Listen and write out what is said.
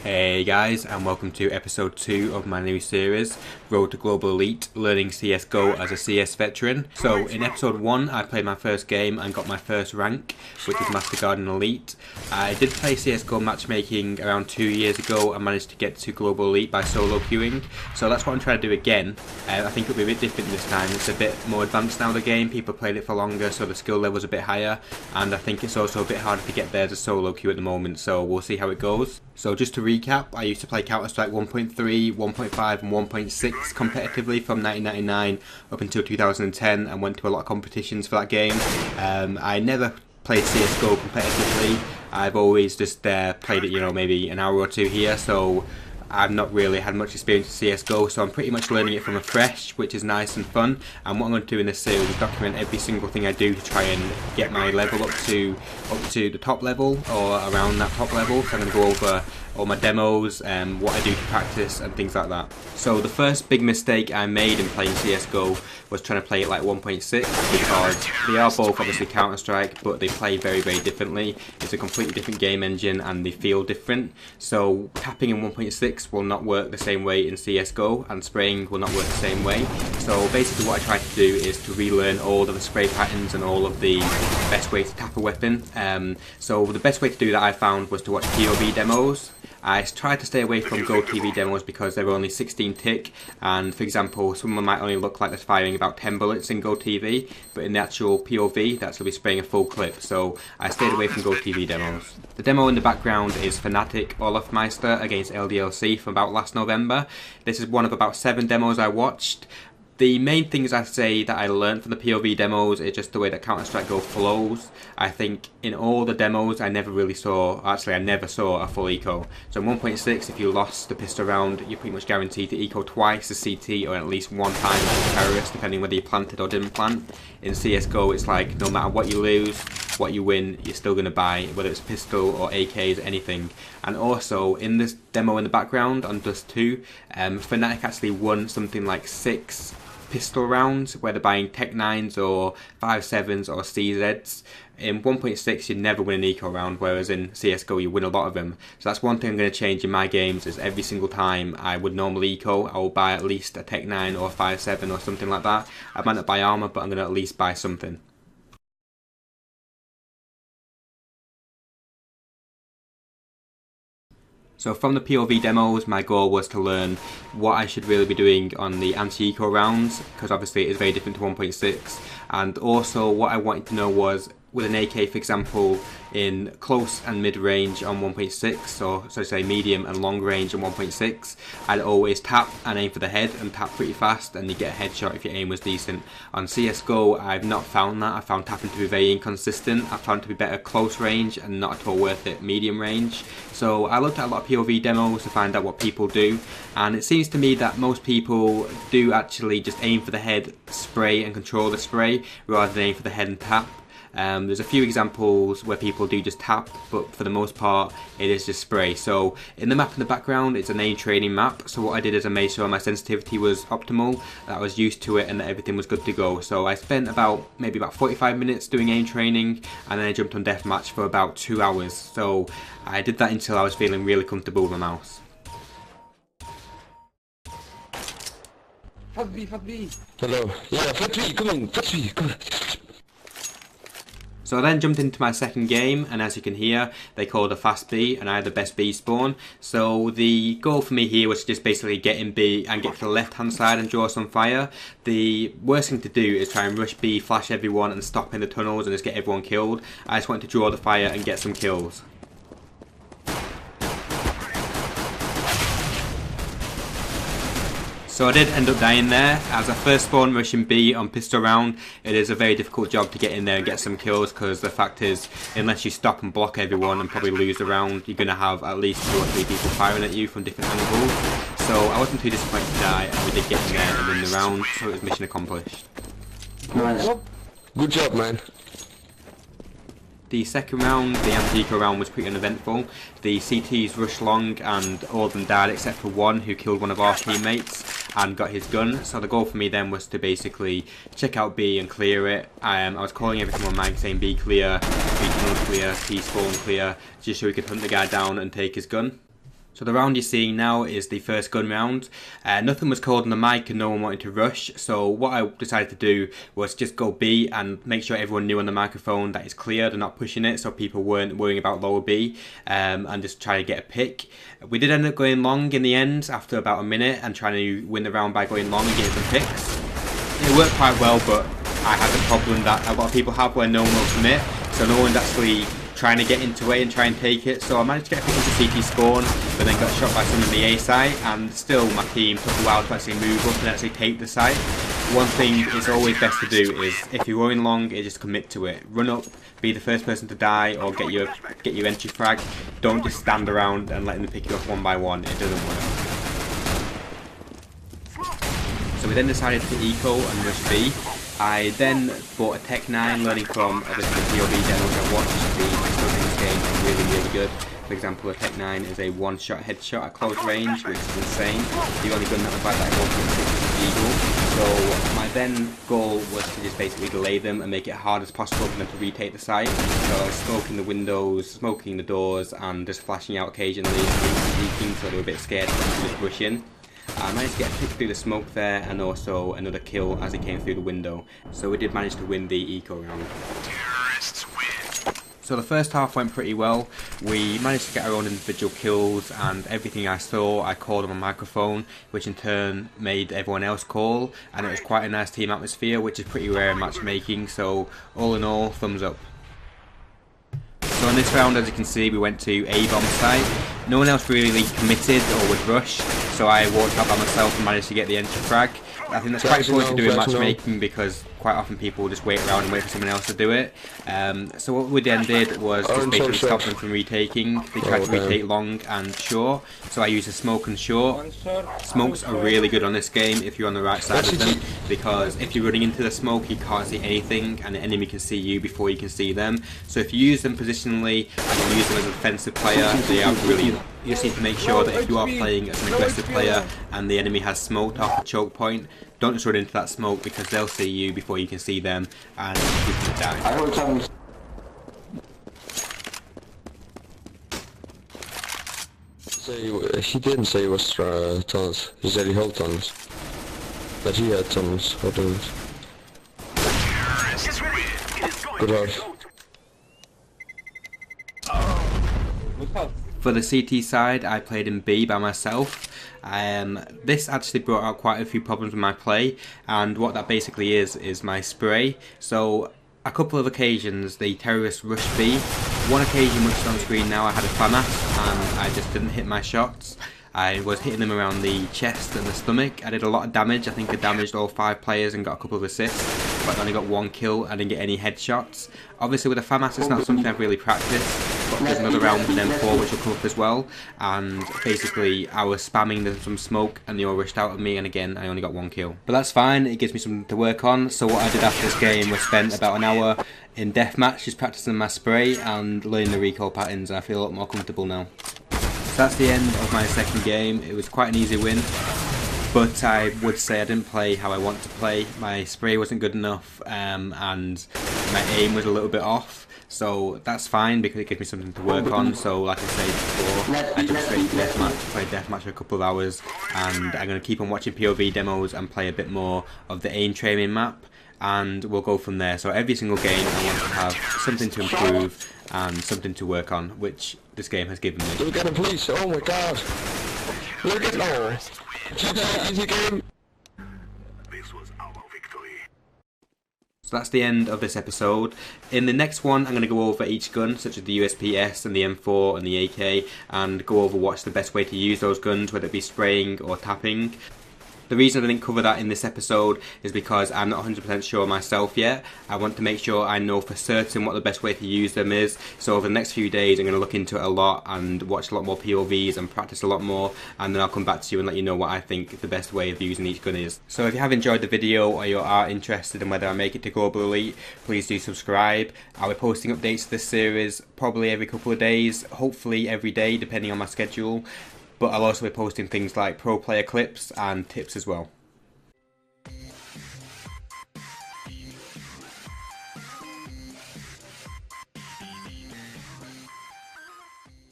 Hey guys, and welcome to episode 2 of my new series, Road to Global Elite, learning CSGO as a CS veteran. So in episode 1 I played my first game and got my first rank, which is Master Garden Elite. I did play CSGO matchmaking around 2 years ago and managed to get to Global Elite by solo queuing. So that's what I'm trying to do again. I think it'll be a bit different this time. It's a bit more advanced now, the game. People played it for longer, so the skill level's a bit higher, and I think it's also a bit harder to get there as a solo queue at the moment, so we'll see how it goes. So just to recap, I used to play Counter-Strike 1.3, 1.5 and 1.6 competitively from 1999 up until 2010 and went to a lot of competitions for that game. I never played CSGO competitively. I've always just played it, maybe an hour or two here, so I've not really had much experience with CSGO, so I'm pretty much learning it from afresh, which is nice and fun. And what I'm going to do in this series is document every single thing I do to try and get my level up to the top level or around that top level. So I'm going to go over all my demos, what I do to practice and things like that. So the first big mistake I made in playing CSGO was trying to play it like 1.6, because they are both obviously Counter-Strike, but they play very, very differently. It's a completely different game engine and they feel different. So tapping in 1.6 will not work the same way in CSGO, and spraying will not work the same way. So basically what I tried to do is to relearn all of the spray patterns and all of the best way to tap a weapon. So the best way to do that I found was to watch POV demos. I tried to stay away from Go TV demos because they were only 16 tick, and for example some of them might only look like they're firing about 10 bullets in Go TV, but in the actual POV that's going to be spraying a full clip, so I stayed away from Go TV demos. The demo in the background is Fnatic Olafmeister against LDLC from about last November. This is one of about 7 demos I watched. The main things I say that I learned from the POV demos is just the way that Counter-Strike Go flows. I think in all the demos I never saw a full eco. So in 1.6, if you lost the pistol round, you're pretty much guaranteed to eco twice as CT or at least one time as a terrorist, depending whether you planted or didn't plant. In CSGO it's like no matter what you lose, what you win, you're still going to buy, whether it's pistol or AKs, anything. And also in this demo in the background on Dust 2, Fnatic actually won something like 6 pistol rounds, where they're buying Tech 9s or 5.7s or CZs. In 1.6 you'd never win an eco round, whereas in CSGO you win a lot of them. So that's one thing I'm going to change in my games, is every single time I would normally eco, I will buy at least a Tech 9 or a 5.7 or something like that. I might not buy armor, but I'm going to at least buy something. So from the POV demos, my goal was to learn what I should really be doing on the anti-eco rounds, because obviously it is very different to 1.6, and also what I wanted to know was, with an AK for example, in close and mid range on 1.6, or so to say medium and long range on 1.6, I'd always tap and aim for the head and tap pretty fast, and you get a headshot if your aim was decent. On CSGO I've not found that. I found tapping to be very inconsistent. I found it to be better close range and not at all worth it medium range. So I looked at a lot of POV demos to find out what people do, and it seems to me that most people do actually just aim for the head, spray and control the spray, rather than aim for the head and tap. There's a few examples where people do just tap, but for the most part it is just spray. So in the map in the background, it's an aim training map, so what I did is I made sure my sensitivity was optimal, that I was used to it and that everything was good to go. So I spent maybe about 45 minutes doing aim training, and then I jumped on deathmatch for about 2 hours. So I did that until I was feeling really comfortable with my mouse. Fat B. Hello. Yeah, flat B, come on, flat B, come on. So I then jumped into my second game, and as you can hear, they called a fast B and I had the best B spawn. So the goal for me here was to just basically get in B and get to the left hand side and draw some fire. The worst thing to do is try and rush B, flash everyone and stop in the tunnels and just get everyone killed. I just wanted to draw the fire and get some kills. So I did end up dying there. As I first spawned rushing B on pistol round, it is a very difficult job to get in there and get some kills, because the fact is, unless you stop and block everyone and probably lose the round, you're going to have at least 2 or 3 people firing at you from different angles. So I wasn't too disappointed to die, and we did get in there and win the round, so it was mission accomplished. Nice. Good job, man. The second round, the anti-eco round, was pretty uneventful. The CTs rushed long and all of them died except for one, who killed one of our teammates and got his gun. So the goal for me then was to basically check out B and clear it. I was calling everything on mic saying B clear, B tunnel clear, T spawn clear, just so we could hunt the guy down and take his gun. So the round you're seeing now is the first gun round. Nothing was called on the mic and no one wanted to rush, so what I decided to do was just go B and make sure everyone knew on the microphone that it's cleared and not pushing it, so people weren't worrying about lower B, and just try to get a pick. We did end up going long in the end after about a minute and trying to win the round by going long and getting some picks. It worked quite well, but I had the problem that a lot of people have where no one will commit, so no one's actually trying to get into it and try and take it. So I managed to get a pick into CT spawn, but then got shot by someone on the A site, and still my team took a while to actually move up and actually take the site. One thing it's always best to do is, if you're going long, just commit to it. Run up, be the first person to die, or get your entry frag. Don't just stand around and let them pick you off one by one. It doesn't work. So we then decided to eco and rush B. I then bought a Tech 9, learning from obviously the POV demos I watched. The pistols in this game are really good. For example, a Tech 9 is a one-shot headshot at close range, which is insane. The only gun that was like that 1.6 is Eagle. So my then goal was to just basically delay them and make it hard as possible for them to retake the site. So I was smoking the windows, smoking the doors, and just flashing out occasionally and leaking, so they were a bit scared to just rush in. I managed to get a pick through the smoke there and also another kill as it came through the window. So we did manage to win the eco round. So the first half went pretty well. We managed to get our own individual kills, and everything I saw I called on my microphone, which in turn made everyone else call, and it was quite a nice team atmosphere, which is pretty rare in matchmaking. So all in all, thumbs up. So in this round, as you can see, we went to A bomb site. No one else really committed or would rush, so I walked out by myself and managed to get the entry frag. I think that's quite important to do in matchmaking because quite often people just wait around and wait for someone else to do it. So what we then did was just basically stop them from retaking. They tried to retake long and short, so I used a smoke and short. Smokes are really good on this game if you're on the right side of them, because if you're running into the smoke you can't see anything and the enemy can see you before you can see them. So if you use them positionally and you use them as a defensive player, they are brilliant. You just need to make sure that if you are playing as an aggressive player and the enemy has smoked off the choke point, don't just run into that smoke because they'll see you before you can see them and you can die. He didn't say it was tunnels. He said he held tunnels. But he had tunnels. Or tunnels. Good luck. For the CT side, I played in B by myself. This actually brought out quite a few problems with my play, and what that basically is my spray. So a couple of occasions the terrorists rushed B. One occasion, which is on screen now, I had a FAMAS and I just didn't hit my shots. I was hitting them around the chest and the stomach. I did a lot of damage. I think I damaged all 5 players and got a couple of assists, but I only got 1 kill. I didn't get any headshots. Obviously with a FAMAS it's not something I've really practiced, but there's another round with M4 which will come up as well, and basically I was spamming them some smoke and they all rushed out at me, and again I only got 1 kill. But that's fine, it gives me something to work on. So what I did after this game was spend about an hour in deathmatch just practicing my spray and learning the recoil patterns, and I feel a lot more comfortable now. So that's the end of my second game. It was quite an easy win, but I would say I didn't play how I want to play. My spray wasn't good enough, and my aim was a little bit off, so that's fine because it gives me something to work on. So like I said before, I jumped straight into deathmatch, played deathmatch for a couple of hours, and I'm going to keep on watching POV demos and play a bit more of the aim training map, and we'll go from there. So every single game I want to have something to improve and something to work on, which this game has given me. Look at him, please! Oh my god! Look at that! Easy game! So that's the end of this episode. In the next one I'm going to go over each gun, such as the USPS and the M4 and the AK, and go over what's the best way to use those guns, whether it be spraying or tapping. The reason I didn't cover that in this episode is because I'm not 100% sure myself yet. I want to make sure I know for certain what the best way to use them is. So over the next few days I'm going to look into it a lot and watch a lot more POVs and practice a lot more, and then I'll come back to you and let you know what I think the best way of using each gun is. So if you have enjoyed the video or you are interested in whether I make it to Global Elite, please do subscribe. I'll be posting updates to this series probably every couple of days, hopefully every day depending on my schedule. But I'll also be posting things like pro player clips and tips as well.